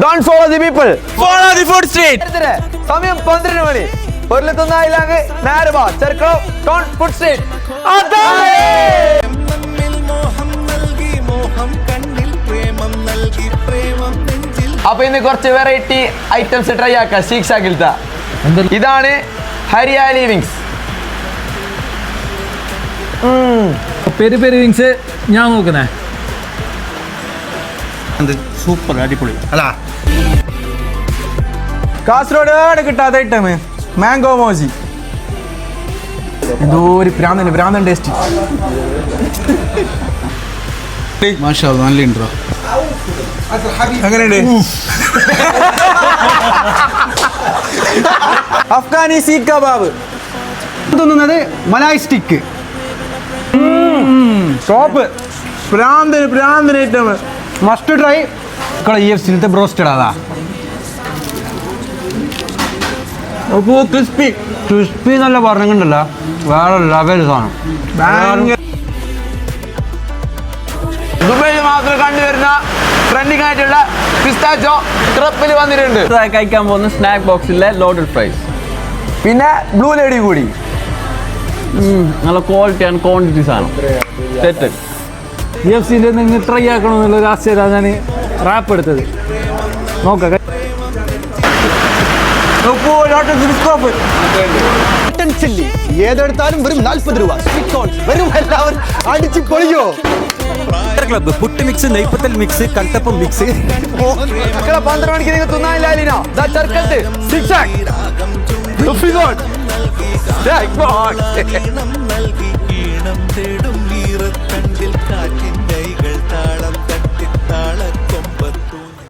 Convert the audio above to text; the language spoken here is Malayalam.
Don't follow the people. Follow the food street. സമയം 12 മണി. പൊരുളത്തൊന്നായില്ലാങ്ക് നേരെ വാ. ചെറുക്കോ don't food street. അപ്പൊ ഇന്ന് കുറച്ച് വെറൈറ്റി ഐറ്റംസ് ട്രൈ ആക്കാം. ഷീക് ഷാക്കിലത്തെ ഇതാണ് Hariyali wings. Peri peri wings ഞാൻ നോക്കുന്നേ. സൂപ്പർ അടിപൊളി അല്ല. കാസർഗോഡ് കിട്ടാത്ത ഐറ്റം മാംഗോ മോജി. എന്തോ ഒരു ഭ്രാന്തൻ ടേസ്റ്റ്. മാഷാ അല്ലാഹ് നല്ല ഇൻട്രോ. എങ്ങനെയുണ്ട്? അഫ്ഗാനി സീഖ് കബാബ്. തോന്നുന്നത് മലായ് സ്റ്റിക്ക്. ടോപ്പ് ഭ്രാന്തൻ item. Must try. EFC broasted അതാ ക്രിസ്പി നല്ല പറഞ്ഞിട്ടുണ്ടല്ലോ. വേറെ ലെവൽ സാധനം. ദുബൈയിൽ മാത്രം കണ്ടുവരുന്ന ട്രെൻഡിങ് ആയിട്ടുള്ള പിസ്താച്ചോ ക്രപ്പിൽ വന്നിട്ടുണ്ട്. കഴിക്കാൻ പോകുന്ന സ്നാക്ക് ബോക്സിലെ ലോഡഡ് ഫ്രൈസ്, പിന്നെ ബ്ലൂ ലേഡി കൂടി. നല്ല ക്വാളിറ്റി ആൻഡ് ക്വാണ്ടിറ്റി സാധനം. സെറ്റ് EFC നിങ്ങൾ ട്രൈ ആക്കണമെന്നുള്ള ഒരു ആശ്ചര്യം ഞാൻ റാപ്പ് എടുത്തത്. നോക്കാം. ചില്ലി ഏതെടുത്താലും വെറും 40 രൂപ. വെറും എല്ലാവരും അടിച്ച് പൊളിയോ. ക്ലബ്ബ് പുട്ട് മിക്സ്, നെയ്പ്പത്തൽ മിക്സ്, കൽത്തപ്പം മിക്സ്. 12 മണിക്ക് നിങ്ങൾ തിന്നാനില്ല. സിക്സ്